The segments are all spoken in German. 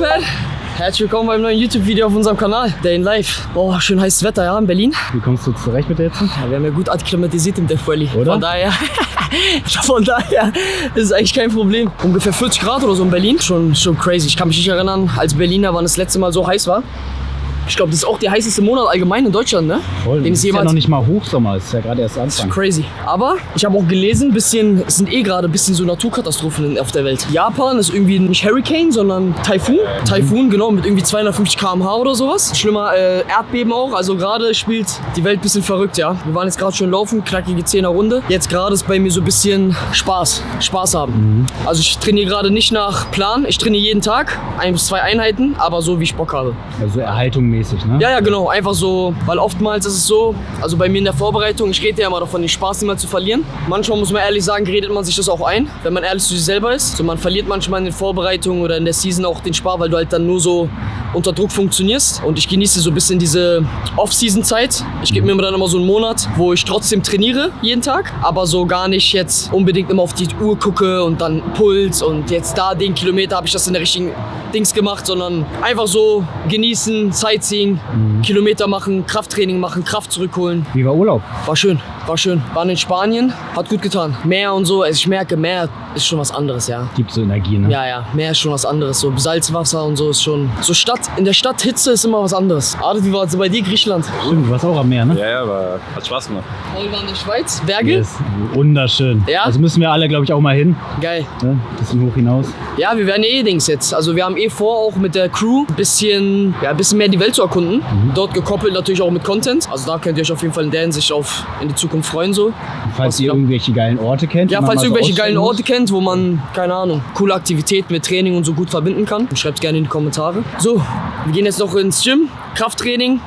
Super! Herzlich willkommen beim neuen YouTube-Video auf unserem Kanal, Day in Life. Oh, schön heißes Wetter, ja, in Berlin. Wie kommst du zurecht mit der Hitze? Ja, wir haben ja gut akklimatisiert im Death Valley. Oder? Von daher ist es eigentlich kein Problem. Ungefähr 40 Grad oder so in Berlin, schon crazy. Ich kann mich nicht erinnern, als Berliner, wann das letzte Mal so heiß war. Ich glaube, das ist auch der heißeste Monat allgemein in Deutschland, ne? Voll, Den ist ja noch nicht mal Hochsommer, ist ja gerade erst Anfang. Crazy. Aber ich habe auch gelesen, es sind gerade ein bisschen so Naturkatastrophen auf der Welt. Japan ist irgendwie nicht Hurricane, sondern Taifun. Taifun, genau, mit irgendwie 250 km/h oder sowas. Schlimmer Erdbeben auch. Also gerade spielt die Welt ein bisschen verrückt, ja. Wir waren jetzt gerade schon laufen, knackige 10er Runde. Jetzt gerade ist bei mir so ein bisschen Spaß haben. Also ich trainiere gerade nicht nach Plan. Ich trainiere jeden Tag, 1 bis 2 Einheiten, aber so wie ich Bock habe. Also erhaltungsmäßig, ne? Ja, genau, einfach so, weil oftmals ist es so, also bei mir in der Vorbereitung, ich rede ja immer davon, den Spaß nicht mal zu verlieren. Manchmal muss man ehrlich sagen, redet man sich das auch ein, wenn man ehrlich zu sich selber ist. So, man verliert manchmal in den Vorbereitungen oder in der Season auch den Spaß, weil du halt dann nur so unter Druck funktionierst. Und ich genieße so ein bisschen diese Off-Season-Zeit. Ich gebe mir dann immer so einen Monat, wo ich trotzdem trainiere, jeden Tag, aber so gar nicht jetzt unbedingt immer auf die Uhr gucke und dann Puls und jetzt da den Kilometer habe ich das in der richtigen Dings gemacht, sondern einfach so genießen, Sightseeing, Kilometer machen, Krafttraining machen, Kraft zurückholen. Wie war Urlaub? War schön, war schön. Waren in Spanien, hat gut getan. Meer und so, also ich merke, Meer ist schon was anderes, ja. Gibt so Energie, ne? Ja, Meer ist schon was anderes. So Salzwasser und so ist schon. So in der Stadt Hitze ist immer was anderes. Adel, wie war es bei dir, Griechenland? Stimmt, du warst auch am Meer, ne? Ja, hat Spaß gemacht. Paul war in der Schweiz, Berge. Yes. Wunderschön. Ja? Also müssen wir alle, glaube ich, auch mal hin. Geil. Ne? Bisschen hoch hinaus. Ja, wir werden Dings jetzt. Also wir haben vor, auch mit der Crew ein bisschen mehr die Welt zu erkunden. Dort gekoppelt natürlich auch mit Content. Also da könnt ihr euch auf jeden Fall in der Hinsicht in die Zukunft freuen. So. Falls ihr irgendwelche geilen Orte kennt. Ja, falls ihr irgendwelche geilen Orte Orte kennt, wo man, keine Ahnung, coole Aktivitäten mit Training und so gut verbinden kann, schreibt gerne in die Kommentare. So, wir gehen jetzt noch ins Gym, Krafttraining,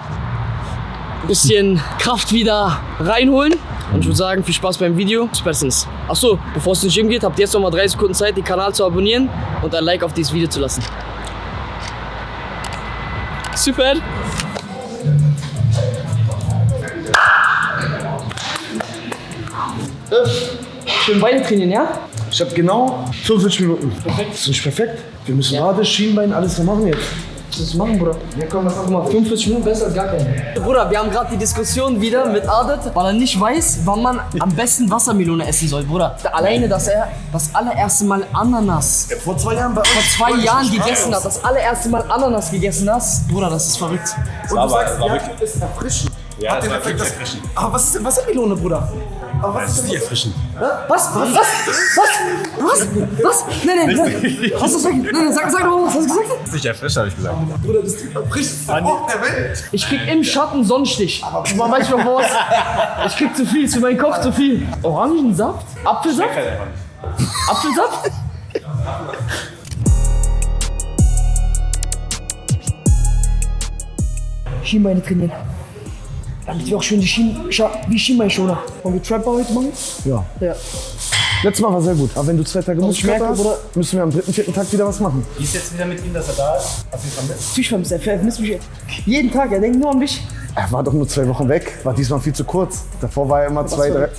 bisschen Kraft wieder reinholen. Und ich würde sagen, viel Spaß beim Video. Spätestens. Achso, bevor es ins Gym geht, habt ihr jetzt noch mal 30 Sekunden Zeit, den Kanal zu abonnieren und ein Like auf dieses Video zu lassen. Super! Schön Beine trainieren, ja? Ich habe genau 45 Minuten. Perfekt. Das ist nicht perfekt. Wir müssen Rade, Schienbein, alles machen jetzt. Was machen, Bruder? Ja, komm, was Guck mal, 45 Minuten besser als gar keine. Bruder, wir haben gerade die Diskussion wieder mit Adet, weil er nicht weiß, wann man am besten Wassermelone essen soll, Bruder. Alleine, dass er das allererste Mal Ananas vor 2 Jahren bei uns. vor 2 Jahren gegessen hat, das allererste Mal Ananas gegessen hast, Bruder, das ist verrückt. Und du sagst, ja, ist erfrischend. Ja, das war wirklich erfrischend. Aber was ist denn Wassermelone, Bruder? Aber was ist denn nicht erfrischend. Was? Nein. Hast du gesagt? Nein, sag doch mal, was hast du gesagt? Das ist nicht erfrischend, habe ich gesagt. Bruder, das ist die erfrischendste Frucht der Welt. Ich krieg im Schatten Sonnenstich. Man weiß schon was. Ich krieg zu viel, für meinen Kopf zu viel. Orangensaft? Apfelsaft? Apfelsaft? Schienbeine trainieren. Damit wir auch schön wie Schienbeinschoner. Wollen wir Trapper heute machen? Ja. Ja. Letztes Mal war sehr gut. Aber wenn du 2 Tage ich Muskelkater merke, hast, Bruder, müssen wir am 3., 4. Tag wieder was machen. Wie ist jetzt wieder mit ihm, dass er da ist? Hast du ihn vermisst? Natürlich vermisst er. Vermisst mich jeden Tag. Er denkt nur an mich. Er war doch nur 2 Wochen weg. War diesmal viel zu kurz. Davor war er immer 2, 3.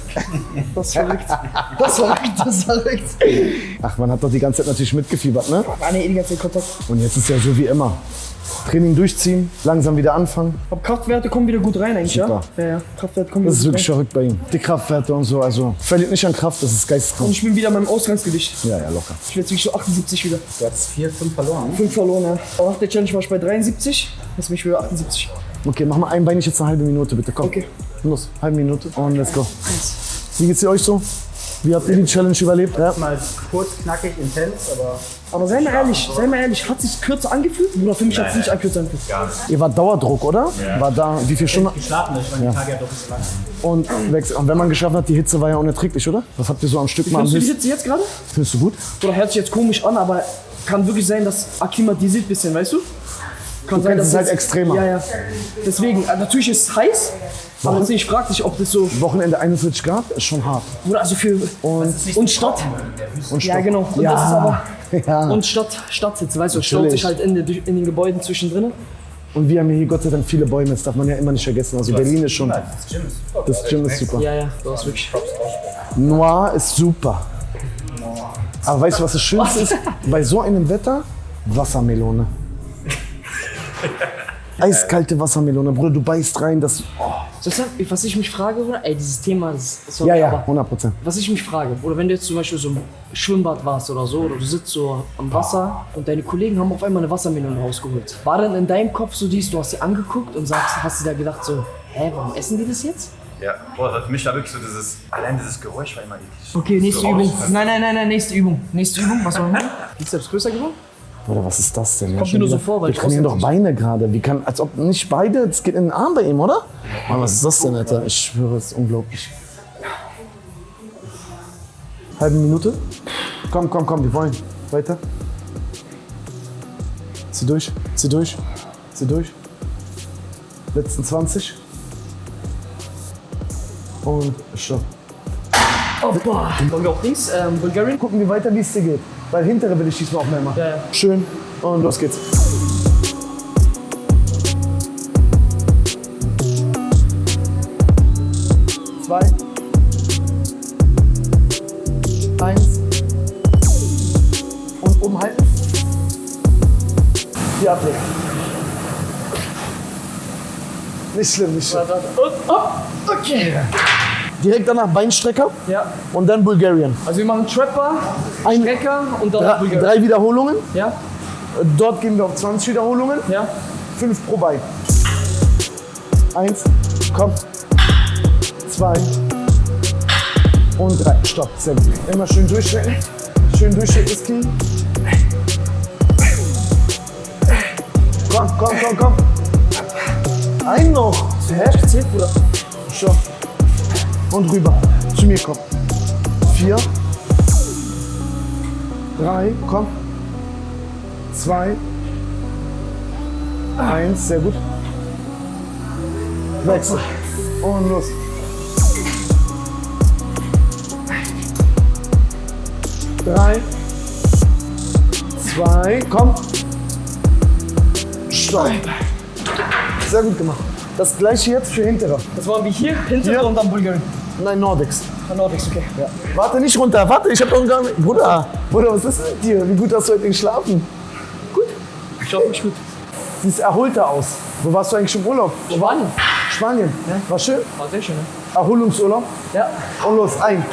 Das ist verrückt. Das ist verrückt. Ach, man hat doch die ganze Zeit natürlich mitgefiebert, ne? War die ganze Zeit Kontakt. Und jetzt ist ja so wie immer. Training durchziehen, langsam wieder anfangen. Aber Kraftwerte kommen wieder gut rein eigentlich, Super. ja? Ja, Kraftwerte kommen wieder Das ist gut wirklich rein. verrückt bei ihm. Die Kraftwerte und so, also verliert nicht an Kraft, das ist Und geisteskrank. ich bin wieder in meinem Ausgangsgewicht. Ja, locker. Ich werde jetzt wirklich so 78 wieder. Du hast 4, 5 verloren. 5 verloren, ja. Aber nach der Challenge war ich bei 73. Jetzt bin ich wieder 78. Okay, mach mal einbeinig jetzt eine halbe Minute, bitte. Komm. Okay. Los, halbe Minute und let's go. Wie geht's euch so? Wie habt ihr die Challenge überlebt? Ja. Mal kurz, knackig, intens, Aber sei mal ehrlich, hat sich kürzer angefühlt? Oder für mich hat es nicht kürzer angefühlt. Ihr wart Dauerdruck, oder? Ja. War da, wie viele Stunden? geschlafen, ich meine, die Tage ja doch nicht so lang. Und wenn man geschafft hat, die Hitze war ja unerträglich, oder? Was habt ihr so am Stück mal am Findest du die höchsten? Hitze jetzt gerade? Findest du gut? Oder hört sich jetzt komisch an, aber kann wirklich sein, dass akklimatisiert ein bisschen, weißt du? Kann sein, kennst es halt jetzt- extremer. Ja. Deswegen, natürlich ist es heiß, aber deswegen frag dich, ob das so. Wochenende 41 Grad ist schon hart. Oder also für. Und Stadt. Und Ja, Stopp. genau. Und Ja. das ist aber. Ja. Und Stadtsitze, weißt du, es staut Natürlich. sich halt in den Gebäuden zwischendrin. Und wir haben hier Gott sei Dank viele Bäume, das darf man ja immer nicht vergessen. Also Berlin ist schon, das Gym ist super. Ja, du hast wirklich. Noir ist super. Aber weißt du, was das Schönste ist? Bei so einem Wetter, Wassermelone. Eiskalte Wassermelone, Bruder, du beißt rein, das... Was ich mich frage, oder? Ey, dieses Thema, das ist so, Ja, ja, aber 100%. was ich mich frage, oder wenn du jetzt zum Beispiel so im Schwimmbad warst oder so, oder du sitzt so am Wasser und deine Kollegen haben auf einmal eine Wassermelone rausgeholt. War dann in deinem Kopf so dies, du hast sie angeguckt und hast du da gedacht so, hä, warum essen die das jetzt? Ja, boah, für mich da wirklich so allein dieses Geräusch war immer eklig. Okay, nächste So Übung. raus. Nein, nächste Übung. Nächste Übung, was wollen wir machen? Bizeps größer geworden? Bruder, was ist das denn? Kommt mir nur so vor, weil wir ich trainieren doch aussehen Beine gerade. Wie kann, als ob nicht beide, es geht in den Arm bei ihm, oder? Mann, was ist das denn, Alter? Ich schwöre, es ist unglaublich. Halbe Minute? Komm, wir wollen. Weiter. Zieh durch. Letzten 20. Und stopp. Oh, boah. Wollen wir auch links, Bulgarian? Gucken wir weiter, wie es dir geht. Weil hintere will ich diesmal auch mehr machen. Ja. Schön. Und los geht's. Zwei. Eins. Und oben halten. Die ablegen. Nicht schlimm. Und, oh, okay. Direkt danach Beinstrecker Ja. und dann Bulgarian. Also wir machen Trapper, Ein- Strecker und dann Drei Bulgarian. 3 Wiederholungen. Ja? Dort gehen wir auf 20 Wiederholungen. Ja? 5 pro Bein. 1, komm. 2 und 3. Stopp, sehr gut. Immer schön durchstrecken. Schön durchstrecken das Knie. Komm. Ein noch. Hä? Zählt, Bruder. Stopp. Und rüber. Zu mir komm. 4. 3, komm. 2. 1, sehr gut. Wechsel. Und los. 3. 2, komm. Stopp. Sehr gut gemacht. Das gleiche jetzt für hintere. Das machen wir hier, hinter Hier. und dann Bulgarian. Nein, Nordics. Nordics, okay. Ja. Warte nicht runter, warte, ich hab doch gar nicht. Bruder, was ist mit dir? Wie gut hast du heute geschlafen? Gut. Ich hoffe mich gut. Siehst erholter aus. Wo warst du eigentlich im Urlaub? Spanien. Spanien. Ja. War schön? War sehr schön, ne? Erholungsurlaub? Ja. Und los, ein.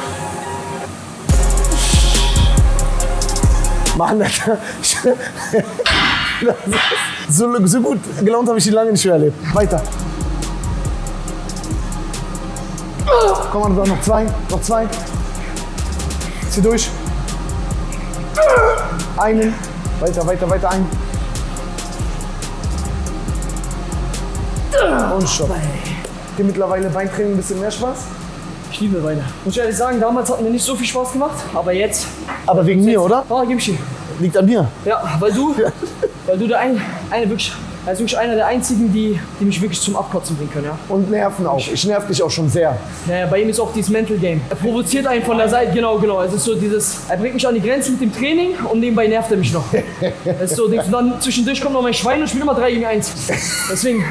Mann, Alter. So gut gelaunt habe ich die lange nicht mehr erlebt. Weiter. Komm mal, noch zwei. Zieh durch. Einen. Weiter, ein. Und stopp. Dir mittlerweile Beintraining ein bisschen mehr Spaß? Ich liebe Beine. Muss ich ehrlich sagen, damals hat mir nicht so viel Spaß gemacht, aber jetzt. Aber wegen mir, oder? Oh, gib ich dir. Liegt an mir. Ja, weil du der eine wirklich, also wirklich einer der einzigen, die mich wirklich zum Abkotzen bringen können, ja. Und nerven auch. Ich nerv dich auch schon sehr. Naja, bei ihm ist auch dieses Mental Game. Er provoziert einen von der Seite, genau. Es ist so dieses, er bringt mich an die Grenze mit dem Training und nebenbei nervt er mich noch. Das ist so, und dann zwischendurch kommt noch mein Schwein und spielt immer 3 gegen 1. Deswegen,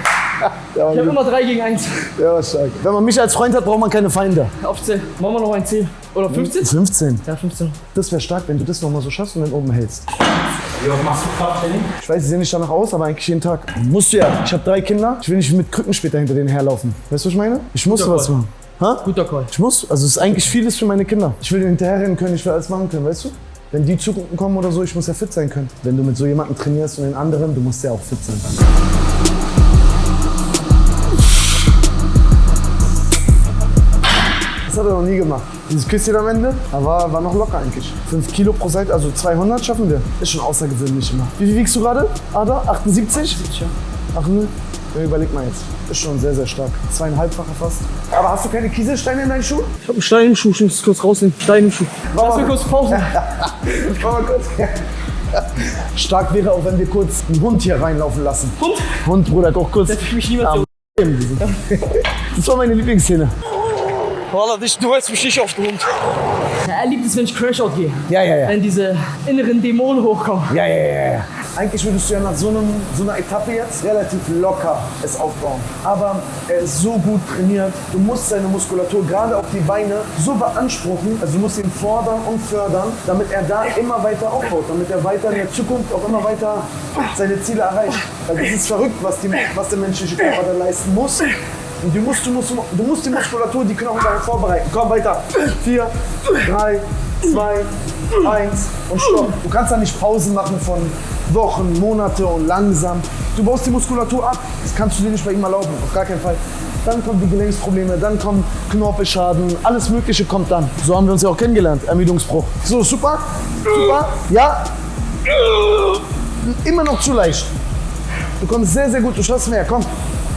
ich habe immer 3 gegen 1. Ja, stark. Wenn man mich als Freund hat, braucht man keine Feinde. Aufzählen. Machen wir noch ein 10. Oder 15? 15. Ja, 15. Das wäre stark, wenn du das nochmal so schaffst und dann oben hältst. Wie oft machst du Krafttraining? Ich weiß, sie sehen nicht danach aus, aber eigentlich jeden Tag. Musst du ja. Ich habe 3 Kinder. Ich will nicht mit Krücken später hinter denen herlaufen. Weißt du, was ich meine? Ich muss was machen. Ha? Guter Call. Ich muss. Also es ist eigentlich vieles für meine Kinder. Ich will denen hinterherrennen können, ich will alles machen können, weißt du? Wenn die zugucken kommen oder so, ich muss ja fit sein können. Wenn du mit so jemandem trainierst und den anderen, du musst ja auch fit sein. Das hat er noch nie gemacht. Dieses Küsschen am Ende, war noch locker eigentlich. 5 Kilo pro Seite, also 200 schaffen wir. Ist schon außergewöhnlich immer. Wie viel wiegst du gerade, Ada? 78? 70, ja. Ach ne? Ja, überleg mal jetzt. Ist schon sehr, sehr stark. 2,5-fache fast. Aber hast du keine Kieselsteine in deinen Schuhen? Ich habe einen Stein im Schuh, ich muss kurz rausnehmen. Stein im Schuh. Lass mir kurz Pause. Mach mal kurz. Stark wäre auch, wenn wir kurz einen Hund hier reinlaufen lassen. Hund? Hund, Bruder, auch kurz. Setz ich mich niemals so. Das war meine Lieblingsszene. Wallah, du hältst mich nicht auf den Hund. Ja, er liebt es, wenn ich Crashout gehe. Ja. Wenn diese inneren Dämonen hochkommen. Ja. Eigentlich würdest du ja nach so einer Etappe jetzt relativ locker es aufbauen. Aber er ist so gut trainiert. Du musst seine Muskulatur, gerade auch die Beine, so beanspruchen. Also du musst ihn fordern und fördern, damit er da immer weiter aufbaut. Damit er weiter in der Zukunft auch immer weiter seine Ziele erreicht. Weil das ist verrückt, was der menschliche Körper da leisten muss. Und du musst die Muskulatur, die Knochen darauf vorbereiten. Komm weiter. 4, 3, 2, 1 und stopp. Du kannst da nicht Pausen machen von Wochen, Monate und langsam. Du baust die Muskulatur ab. Das kannst du dir nicht bei ihm erlauben. Auf gar keinen Fall. Dann kommen die Gelenksprobleme, dann kommen Knorpelschaden, alles Mögliche kommt dann. So haben wir uns ja auch kennengelernt, Ermüdungsbruch. So, super, super, ja. Immer noch zu leicht. Du kommst sehr, sehr gut, du schaffst mehr, komm.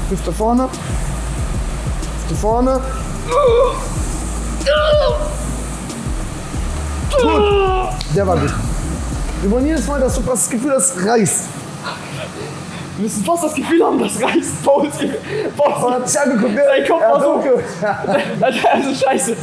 Hüfte vorne, Hüfte vorne. Gut, der war gut. Wir wollen jedes Mal, dass du das Gefühl hast, das reißt. Wir müssen fast das Gefühl haben, das reißt. Paul hat sich angeguckt, dein Kopf war so. so. Also scheiße.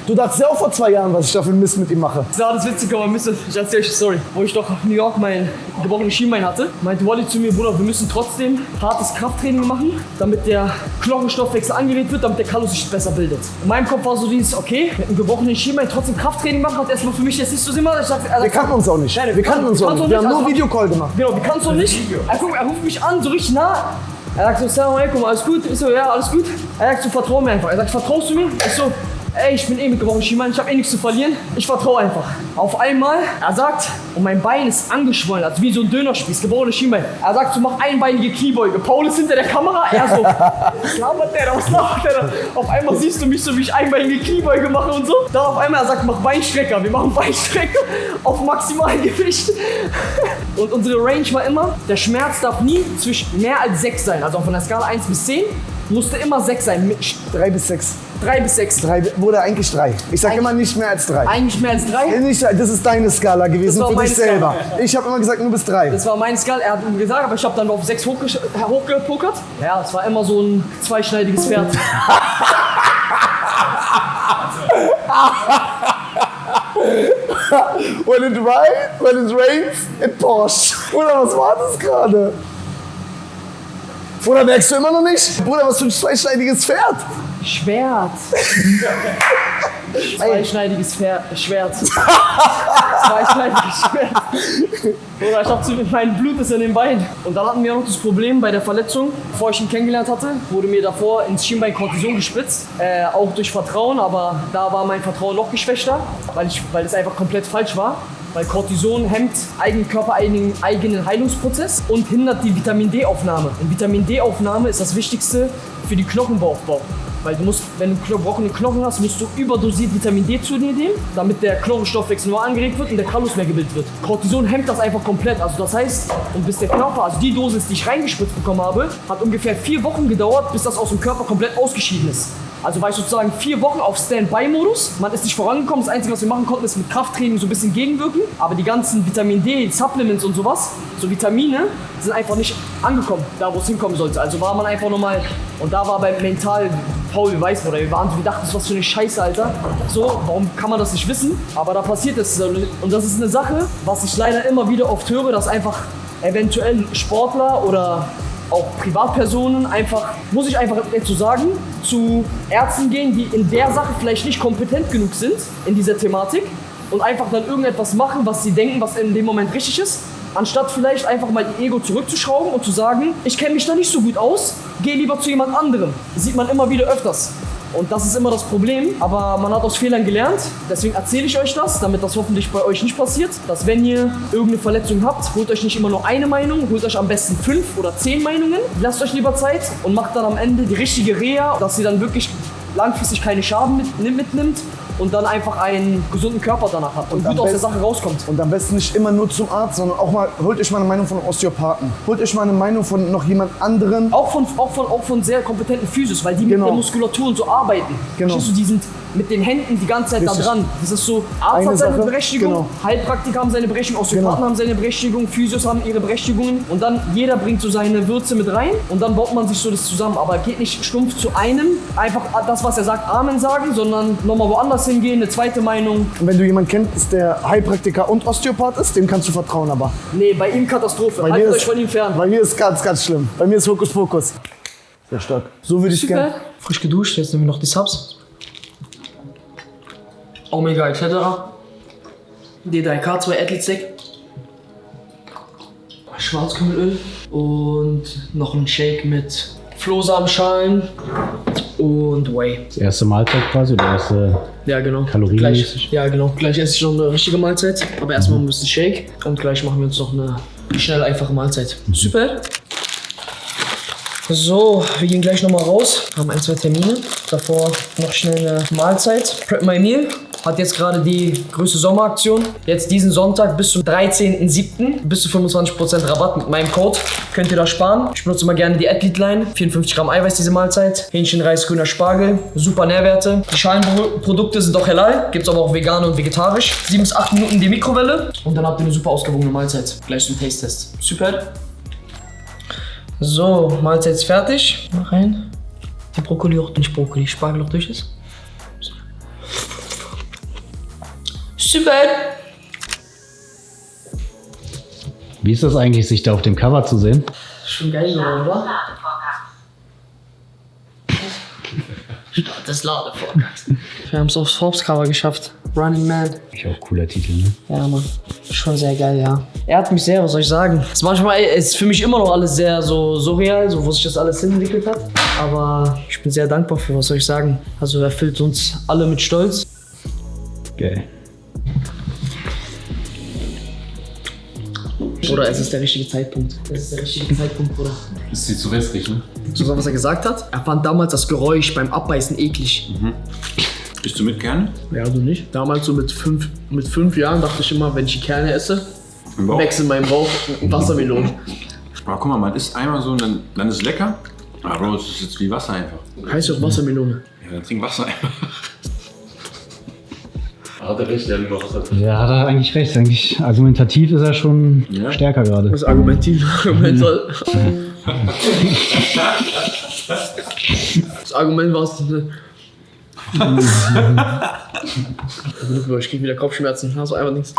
Du dachtest ja auch vor 2 Jahren, was ich da für einen Mist mit ihm mache. Das war das Witzige, aber ich erzähl euch die Story. Wo ich doch in New York mein gebrochenes Schienbein hatte, meinte Wally zu mir, Bruder, wir müssen trotzdem hartes Krafttraining machen, damit der Knochenstoffwechsel angeregt wird, damit der Kallus sich besser bildet. In meinem Kopf war so dieses, okay, mit einem gebrochenen Schienbein trotzdem Krafttraining machen, hat erstmal für mich jetzt nicht so Sinn gemacht. Wir kannten uns auch nicht. Nein, wir kannten uns auch nicht. Wir haben nur Videocall gemacht. Genau, wir kannten uns auch nicht. Er ruft mich an, so richtig nah. Er sagt so, Assalamu alaikum, alles gut? Ich so, ja, alles gut. Er sagt so, vertrau mir einfach. Er sagt, vertraust du mir? Ich so, ey, ich bin mit gebrochenem Schienbein, ich habe nichts zu verlieren. Ich vertraue einfach. Auf einmal, er sagt, und mein Bein ist angeschwollen, also wie so ein Dönerspieß, gebrochenes Schienbein. Er sagt so, mach einbeinige Kniebeuge. Paul ist hinter der Kamera, er so, was labert der da, was labert der da? Auf einmal siehst du mich so, wie ich einbeinige Kniebeuge mache und so. Dann auf einmal, er sagt, mach Beinstrecker. Wir machen Beinstrecker auf Maximalgewicht. Und unsere Range war immer, der Schmerz darf nie zwischen mehr als 6 sein. Also auf einer Skala 1 bis 10 musste immer 6 sein. 3 bis 6. 3 bis 6. 3, oder eigentlich 3. Ich sag immer nicht mehr als 3. Eigentlich mehr als 3? Das ist deine Skala gewesen Das war für dich meine selber. Skala. Ich habe immer gesagt, nur bis 3. Das war mein Skala, er hat ihm gesagt, aber ich habe dann auf 6 hochgepokert. Ja, es war immer so ein zweischneidiges Pferd. When it rains, it pours. Bruder, was war das gerade? Bruder, merkst du immer noch nicht? Bruder, was für ein zweischneidiges Pferd? Schwert. Zweischneidiges Schwert. Zweischneidiges Schwert. Oder ich hab mein Blut ist in den Beinen. Und dann hatten wir auch noch das Problem bei der Verletzung. Bevor ich ihn kennengelernt hatte, wurde mir davor ins Schienbein Cortison gespritzt. Auch durch Vertrauen, aber da war mein Vertrauen noch geschwächter, weil es einfach komplett falsch war. Weil Cortison hemmt eigenen Heilungsprozess und hindert die Vitamin D-Aufnahme. Und Vitamin D-Aufnahme ist das Wichtigste für die Knochenbauaufbau. Weil wenn du gebrochene Knochen hast, musst du überdosiert Vitamin D zu dir nehmen, damit der Knochenstoffwechsel nur angeregt wird und der Kallus mehr gebildet wird. Cortison hemmt das einfach komplett. Also das heißt, und bis der Körper, also die Dosis, die ich reingespritzt bekommen habe, hat ungefähr 4 Wochen gedauert, bis das aus dem Körper komplett ausgeschieden ist. Also war ich sozusagen 4 Wochen auf Standby-Modus. Man ist nicht vorangekommen. Das Einzige, was wir machen konnten, ist mit Krafttraining so ein bisschen gegenwirken. Aber die ganzen Vitamin D, Supplements und sowas, so Vitamine, sind einfach nicht angekommen, da wo es hinkommen sollte. Also war man einfach nochmal, und da war beim Mental, Paul weiß, oder wir dachten, das ist was für eine Scheiße, Alter. So, warum kann man das nicht wissen? Aber da passiert es. Und das ist eine Sache, was ich leider immer wieder oft höre, dass einfach eventuell Sportler oder auch Privatpersonen muss ich einfach dazu sagen, zu Ärzten gehen, die in der Sache vielleicht nicht kompetent genug sind in dieser Thematik und einfach dann irgendetwas machen, was sie denken, was in dem Moment richtig ist, anstatt vielleicht einfach mal ihr Ego zurückzuschrauben und zu sagen, ich kenne mich da nicht so gut aus, geh lieber zu jemand anderem. Das sieht man immer wieder öfters. Und das ist immer das Problem, aber man hat aus Fehlern gelernt. Deswegen erzähle ich euch das, damit das hoffentlich bei euch nicht passiert. Dass wenn ihr irgendeine Verletzung habt, holt euch nicht immer nur eine Meinung, holt euch am besten 5 oder 10 Meinungen. Lasst euch lieber Zeit und macht dann am Ende die richtige Reha, dass ihr dann wirklich langfristig keine Schaden mitnimmt und dann einfach einen gesunden Körper danach habt und gut aus der Sache rauskommt. Und am besten nicht immer nur zum Arzt, sondern auch mal, holt euch mal eine Meinung von einem Osteopathen. Holt euch mal eine Meinung von noch jemand anderen. Auch von sehr kompetenten Physios, weil die mit der Muskulatur und so arbeiten. Genau. Verstehst du, die sind mit den Händen die ganze Zeit da dran. Das ist so, Arzt Eine hat seine Sache, Berechtigung, genau. Heilpraktiker haben seine Berechtigung, Osteopathen haben seine Berechtigung, Physios haben ihre Berechtigungen und dann jeder bringt so seine Würze mit rein und dann baut man sich so das zusammen. Aber geht nicht stumpf zu einem, einfach das, was er sagt, Amen sagen, sondern nochmal woanders hingehen, eine zweite Meinung. Und wenn du jemanden kennst, der Heilpraktiker und Osteopath ist, dem kannst du vertrauen, aber. Nee, bei ihm Katastrophe. Haltet euch von ihm fern. Bei mir ist ganz, ganz schlimm. Bei mir ist Hokuspokus. Sehr stark. So würde ich gerne. Frisch geduscht, jetzt nehmen wir noch die Subs. Omega etc. D3K, 2 Athletes Deck. Schwarzkümmelöl und noch ein Shake mit Flohsamenschalen und Whey. Das erste Mahlzeit quasi, oder erste Ja, genau. kalorienmäßig? Ja, genau. Gleich esse ich noch eine richtige Mahlzeit, aber erstmal ein bisschen Shake und gleich machen wir uns noch eine schnelle, einfache Mahlzeit. Super. So, wir gehen gleich nochmal raus, haben 1, 2 Termine. Davor noch schnell eine Mahlzeit. Prep My Meal hat jetzt gerade die größte Sommeraktion. Jetzt diesen Sonntag bis zum 13.07. bis zu 25% Rabatt mit meinem Code. Könnt ihr da sparen. Ich benutze immer gerne die Athlete-Line. 54 Gramm Eiweiß diese Mahlzeit. Hähnchen, Reis, grüner Spargel. Super Nährwerte. Die Schalenprodukte sind auch halal. Gibt's aber auch vegan und vegetarisch. 7 bis 8 Minuten die Mikrowelle. Und dann habt ihr eine super ausgewogene Mahlzeit. Gleich zum Taste-Test. Super. So, Mahlzeit ist fertig. Mal rein. Der Brokkoli auch, nicht Brokkoli, Spargel auch durch ist. Super! Wie ist das eigentlich, sich da auf dem Cover zu sehen? Schon geil geworden, oder? Das Ladevorkast. Wir haben es aufs Forbes-Cover geschafft. Running Man. Ist auch cooler Titel, ne? Ja, Mann. Schon sehr geil, ja. Er hat mich sehr, was soll ich sagen? Es ist manchmal ist für mich immer noch alles sehr so surreal, so wo sich das alles hinentwickelt hat. Aber ich bin sehr dankbar für, was soll ich sagen? Also er erfüllt uns alle mit Stolz. Geil. Bruder, es ist der richtige Zeitpunkt. Es ist der richtige Zeitpunkt, Bruder. Ist sie zu wässrig, ne? Sogar was er gesagt hat? Er fand damals das Geräusch beim Abbeißen eklig. Isst du mit Kerne? Ja, du nicht? Damals so mit fünf Jahren dachte ich immer, wenn ich die Kerne esse, Im Bauch? wechselt mein Bauch Wassermelonen. Aber guck mal, man isst einmal so und dann ist es lecker. Aber Bro, es ist jetzt wie Wasser einfach. Heißt ja auch Wassermelone. Ja, dann trink Wasser einfach. Hat er recht, der hat nur Wasser. Ja, hat er eigentlich recht. Eigentlich argumentativ ist er schon Ja. stärker gerade. Das Argument soll. Das Argument war es. Ich krieg wieder Kopfschmerzen. Hast du einfach nichts.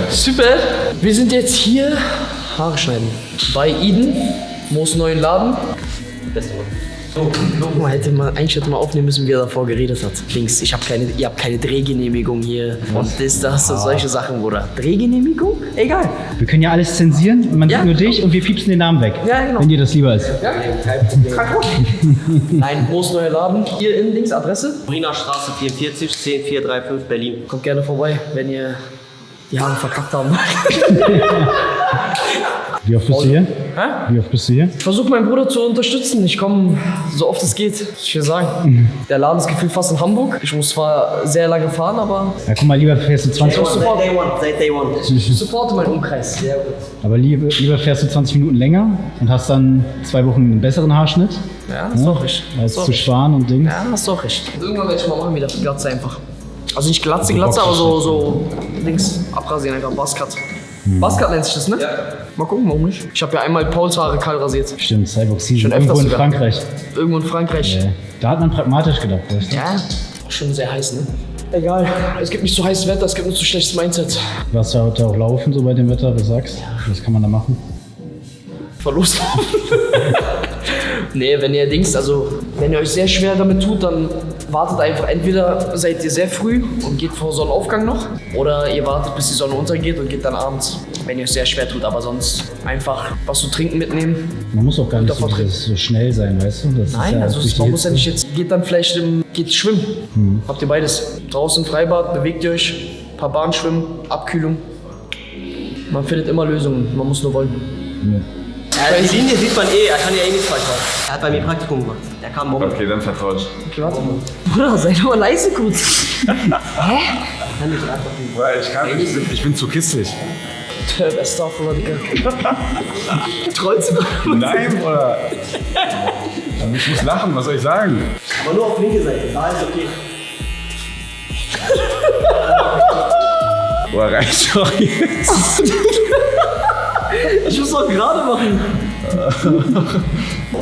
Super. Wir sind jetzt hier Haare schneiden. Bei Eden, Moos neuen Laden. Eigentlich hätte man aufnehmen müssen, wie er davor geredet hat. Links, ihr habt keine Drehgenehmigung hier und das und solche Sachen, Bruder. Drehgenehmigung? Egal. Wir können ja alles zensieren, man Ja. sieht nur dich und wir piepsen den Namen weg. Ja, genau. Wenn dir das lieber ist. Ja, kein Problem. Nein, Moos neuer Laden. Hier in links Adresse. Brina Straße 44, 10435 Berlin. Kommt gerne vorbei, wenn ihr die Haare verkackt haben. Wie oft bist du hier? Hä? Wie oft bist du hier? Ich versuche meinen Bruder zu unterstützen. Ich komme so oft es geht. Was ich will sagen. Der Laden ist gefühlt fast in Hamburg. Ich muss zwar sehr lange fahren, aber Ja, guck mal, lieber fährst du 20 Seit Day One. ich supporte meinen Umkreis. Sehr gut. Aber lieber fährst du 20 Minuten länger und hast dann 2 Wochen einen besseren Haarschnitt, Ja, hast du auch recht. als Hast du zu recht. sparen und Dings. Ja, hast du auch recht. Irgendwann werde ich mal machen, wieder Glatze einfach. Also nicht Glatze, aber so Dings abrasieren, einfach Buzzcut. Buzzcut nennt sich das, ne? Ja. Mal gucken, warum nicht. Ich habe ja einmal Pauls Haare kahl rasiert. Stimmt, Cyborg-Season Schon irgendwo öfters in sogar. Frankreich. Irgendwo in Frankreich. Da hat man pragmatisch gedacht, weißt du? Ja, schon sehr heiß, ne? Egal, es gibt nicht so heißes Wetter, es gibt nur so schlechtes Mindset. Warst du heute auch laufen, so bei dem Wetter, was sagst? Was kann man da machen? Verlust. Nee, wenn ihr wenn ihr euch sehr schwer damit tut, dann wartet einfach. Entweder seid ihr sehr früh und geht vor Sonnenaufgang noch, oder ihr wartet, bis die Sonne untergeht und geht dann abends, wenn ihr euch sehr schwer tut. Aber sonst einfach was zu trinken mitnehmen. Man muss auch gar nicht Davon so schnell sein, weißt du? Das ist Nein, ja also durch die man muss ja Hitze. nicht jetzt, geht dann vielleicht geht schwimmen. Habt ihr beides. Draußen im Freibad, bewegt ihr euch, ein paar Bahnen schwimmen, Abkühlung. Man findet immer Lösungen, man muss nur wollen. Die Linie sieht man eh, er kann ja eh nichts falsch machen. Er hat bei mir Praktikum gemacht. Der kam morgen. Okay, dann vertraue ich. Okay, warte mal. Bruder, sei doch mal leise kurz. Kann nicht einfach nicht. Ich bin zu kissig. Der beste Bruder, Digga. Trollst du? Nein, Bruder. Ich muss lachen, was soll ich sagen? Aber nur auf linke Seite, da ist okay. Boah, reicht doch jetzt. Ich muss doch gerade machen.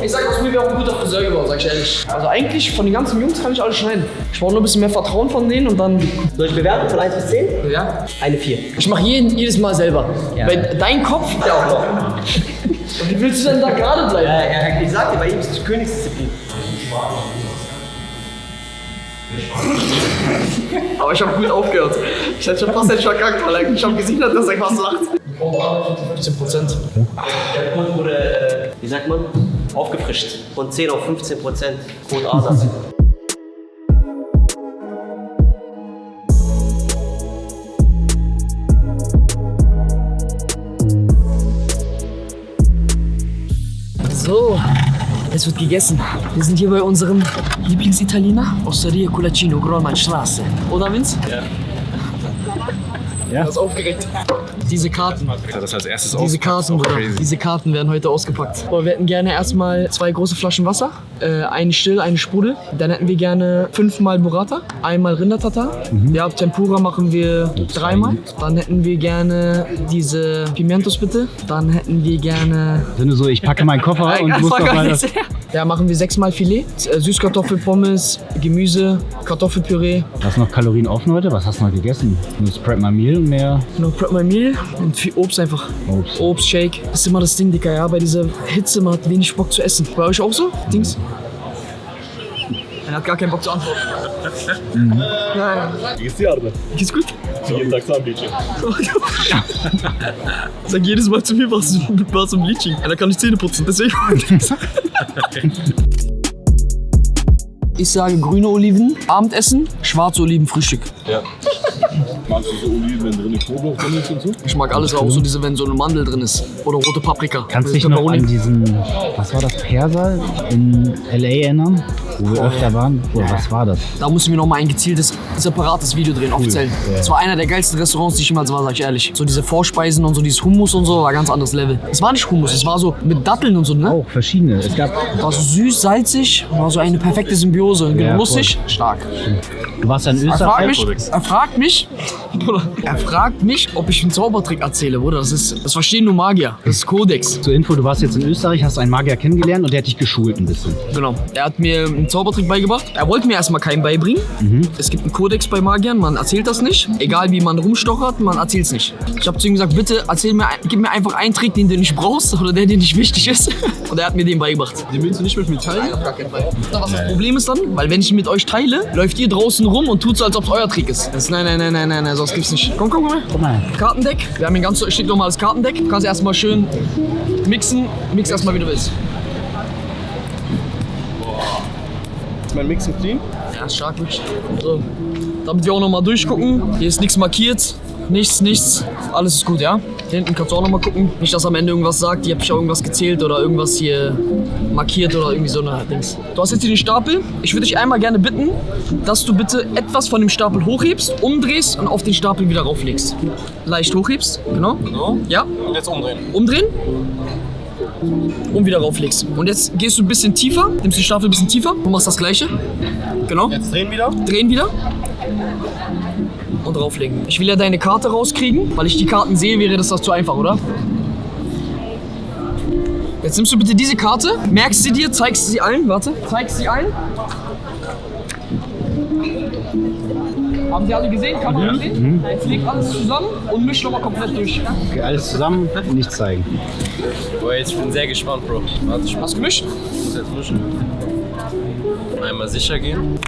Ich sag, aus mir wäre auch ein guter Friseur geworden, sag ich ehrlich. Also eigentlich von den ganzen Jungs kann ich alles schneiden. Ich brauche nur ein bisschen mehr Vertrauen von denen und dann. Soll ich bewerten von 1 bis 10? Ja. Eine 4. Ich mache jedes Mal selber. Ja. Weil dein Kopf. Ja auch noch. Wie willst du denn da gerade bleiben? Ich sag dir, bei ihm ist es Königsdisziplin. Aber ich habe gut aufgehört. Ich hätte schon fast nicht verkackt, weil ich habe gesehen, dass er fast lacht. 15%. Der Code wurde, wie sagt man, aufgefrischt. Von 10 auf 15%. Code ASAS. So, es wird gegessen. Wir sind hier bei unserem Lieblingsitaliener, Osteria Culacino, Grollmannstraße. Oder Vince? Ja. Er ist aufgeregt. Diese Karten. Das als erstes Diese Karten, Bruder. Diese Karten werden heute ausgepackt. Aber wir hätten gerne erstmal 2 große Flaschen Wasser. Eine Still, eine Sprudel. Dann hätten wir gerne 5-mal Burrata, einmal Rindertatar. Ja, Tempura machen wir 3-mal. Dann hätten wir gerne diese Pimientos bitte. Dann hätten wir gerne... Sinne so, ich packe meinen Koffer und muss doch mal das... Ja, machen wir 6-mal Filet. Süßkartoffelpommes, Gemüse, Kartoffelpüree. Hast du noch Kalorien offen heute? Was hast du noch gegessen? Nur Spread My Meal und mehr? Noch Prep My Meal und viel Obst einfach. Obst, Shake. Das ist immer das Ding, Dicker, ja. Bei dieser Hitze, man hat wenig Bock zu essen. Bei euch auch so? Dings? Er hat gar keinen Bock zu antworten. Nein. Wie geht's dir, Arne? Geht's gut? Jeden Tag Zahnbleaching. Sag jedes Mal zu mir, was zum Bleaching. Da kann ich Zähne putzen, deswegen. Ich sage grüne Oliven, Abendessen, schwarze Oliven, Frühstück. Ja. Magst du so Oliven, wenn drin Knoblauch drin ist und so? Ich mag alles, auch so diese, wenn so eine Mandel drin ist. Oder rote Paprika. Kannst du dich noch an diesen, was war das, Perser in L.A. erinnern? Wo wir öfter waren? Oder was war das? Da muss ich mir noch mal ein gezieltes, separates Video drehen, offiziell. Das war einer der geilsten Restaurants, die ich jemals war, sag ich ehrlich. So diese Vorspeisen und so, dieses Hummus und so, war ein ganz anderes Level. Es war nicht Hummus, es war so mit Datteln und so, ne? Auch verschiedene. Es gab... War so süß, salzig, war so eine perfekte Symbiose. Ja, Lustig, stark. Du warst ja in Österreich. Er fragt mich, ob ich einen Zaubertrick erzähle, Bruder. Das verstehen nur Magier. Das ist Kodex. Zur Info, du warst jetzt in Österreich, hast einen Magier kennengelernt und der hat dich geschult ein bisschen. Genau. Er hat mir einen Zaubertrick beigebracht. Er wollte mir erstmal keinen beibringen. Es gibt einen Kodex bei Magiern, man erzählt das nicht. Egal wie man rumstochert, man erzählt es nicht. Ich habe zu ihm gesagt, bitte gib mir einfach einen Trick, den du nicht brauchst oder der dir nicht wichtig ist. Und er hat mir den beigebracht. Den willst du nicht mit mir teilen? Nein, auf gar keinen Fall. Was das Problem ist dann, weil wenn ich mit euch teile, läuft ihr draußen rum und tut so, als ob es euer Trick ist. Nein, sonst gibt's nicht. Komm her. Guck mal. Kartendeck. Wir haben hier ganz stinknormales Kartendeck. Du kannst erstmal schön mixen. Mix erstmal, wie du willst. Ist mein Mix clean? Ja, ist stark, wirklich. So. Damit wir auch nochmal durchgucken. Hier ist nichts markiert. Nichts. Alles ist gut, ja? Hier hinten kannst du auch nochmal gucken. Nicht, dass am Ende irgendwas sagt, ihr habt ja irgendwas gezählt oder irgendwas hier markiert oder irgendwie so eine Dings. Du hast jetzt hier den Stapel. Ich würde dich einmal gerne bitten, dass du bitte etwas von dem Stapel hochhebst, umdrehst und auf den Stapel wieder rauflegst. Leicht hochhebst, genau. Ja. Und jetzt umdrehen. Umdrehen. Und wieder rauflegst. Und jetzt gehst du ein bisschen tiefer, nimmst den Stapel ein bisschen tiefer und machst das gleiche. Genau. Jetzt drehen wieder. Drehen wieder. Und drauflegen. Ich will ja deine Karte rauskriegen, weil ich die Karten sehe, wäre das zu einfach, oder? Jetzt nimmst du bitte diese Karte, merkst sie dir, zeigst sie allen, zeigst sie allen. Haben Sie alle gesehen? Kann man sehen? Jetzt legt alles zusammen und mischt nochmal komplett durch. Okay, alles zusammen, nicht zeigen. Boah, jetzt bin ich sehr gespannt, Bro. Warte, ich Hast du gemischt? muss jetzt mischen. Einmal sicher gehen.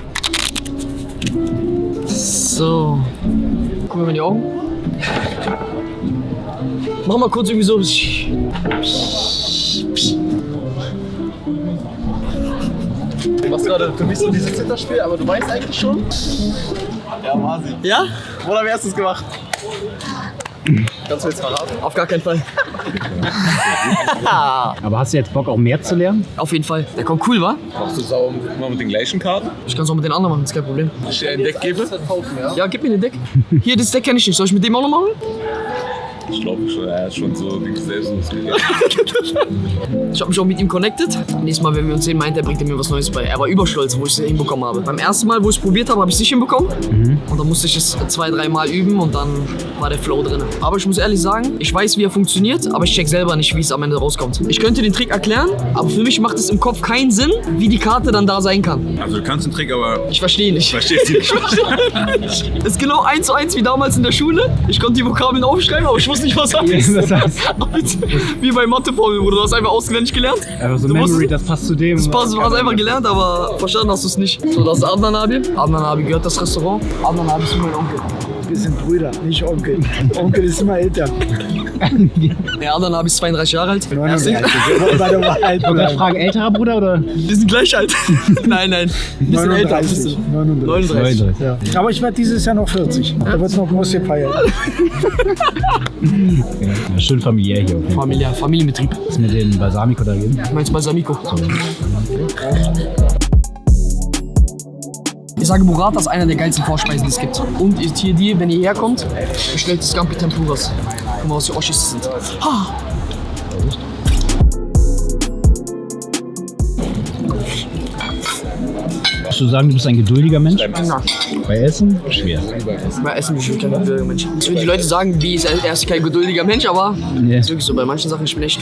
So. Guck mir mal in die Augen. Mach mal kurz irgendwie so. Du machst gerade für mich so dieses Zitterspiel, aber du weißt eigentlich schon. Ja, Masi. Ja? Oder wie hast du es gemacht? Kannst du jetzt verraten? Auf gar keinen Fall. Aber hast du jetzt Bock, auch mehr zu lernen? Auf jeden Fall. Der kommt cool, wa? Machst du sauber immer mit den gleichen Karten? Ich kann es auch mit den anderen machen, ist kein Problem. Ich dir ein Deck gebe? Ja, gib mir den Deck. Hier, das Deck kenne ich nicht. Soll ich mit dem auch noch machen? Ich glaube schon, er hat schon so Dings selbst. Ich habe mich auch mit ihm connected. Nächstes Mal, wenn wir uns sehen, meint er, bringt er mir was Neues bei. Er war überstolz, wo ich es hinbekommen habe. Beim ersten Mal, wo ich es probiert habe, habe ich es nicht hinbekommen. Und dann musste ich es 2-3 Mal üben und dann war der Flow drin. Aber ich muss ehrlich sagen, ich weiß, wie er funktioniert, aber ich check selber nicht, wie es am Ende rauskommt. Ich könnte den Trick erklären, aber für mich macht es im Kopf keinen Sinn, wie die Karte dann da sein kann. Also du kannst den Trick, aber Ich verstehe nicht. verstehst du nicht. Das ist genau 1:1 wie damals in der Schule. Ich konnte die Vokabeln aufschreiben, aber ich wusste nicht, was das heißt. Wie bei Matheformeln, Bruder. Du hast einfach auswendig gelernt. Einfach so Du Memory, wusstest- das passt zu dem. Das passt, du hast einfach gelernt, aber verstanden hast du es nicht. So, das ist Adnan Abi. Adnan Abi gehört das Restaurant. Adnan Abi ist mein Onkel. Wir sind Brüder, nicht Onkel. Onkel ist immer älter. Ja, Adnan Abi ist 32 Jahre alt. 39. Wir wollen bei der Wahrheit Ich wollte bleiben. fragen, älterer Bruder oder? Wir sind gleich alt. Nein, ein bisschen älter. 39. 39. Ja. Aber ich werde dieses Jahr noch 40. Da wird noch groß gefeiert. Ja, schön familiär hier. Okay. Familienbetrieb. Was mit den Balsamico da geben? Meinst du Balsamico? Ich sage, Burrata ist einer der geilsten Vorspeisen, die es gibt. Und ist hier die, wenn ihr herkommt, bestellt das Scampi Tempuras. Guck mal, was die Oschis sind. Ha! Würdest du sagen, du bist ein geduldiger Mensch? Ja. Bei Essen? Schwer. Bei Essen bin ich kein geduldiger Mensch. Das würden die Leute sagen, wie ist er ist kein geduldiger Mensch, aber Nee. ist wirklich so. Bei manchen Sachen ich bin echt.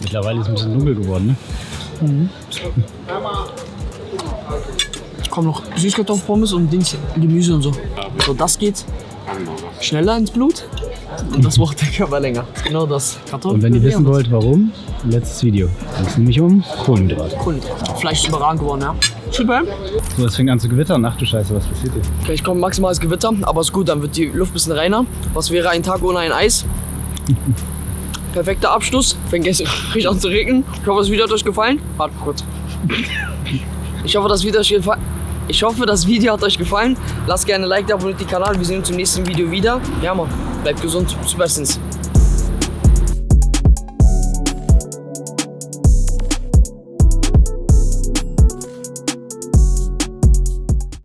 Mittlerweile ist es ein bisschen dunkel geworden, ne? Kommen noch Süßkartoffelpommes und Dings, Gemüse und so. So, das geht schneller ins Blut und das braucht der Körper länger. Genau das. Kartoffeln. Und wenn ihr wissen wollt, warum, letztes Video. Dann ist nämlich um Kohlenhydrate. Kohlenhydrate. Fleisch ist überragend geworden, ja. Super. So, es fängt an zu gewittern. Ach du Scheiße, was passiert hier? Okay, ich komme maximales Gewitter, aber ist gut, dann wird die Luft ein bisschen reiner. Was wäre ein Tag ohne ein Eis? Perfekter Abschluss. Fängt jetzt richtig an zu regnen. Ich hoffe, das Video hat euch gefallen. Warte kurz. Ich hoffe, das Video hat euch gefallen. Lasst gerne ein Like da, abonniert den Kanal. Wir sehen uns im nächsten Video wieder. Ja, Mann. Bleibt gesund. Superstens.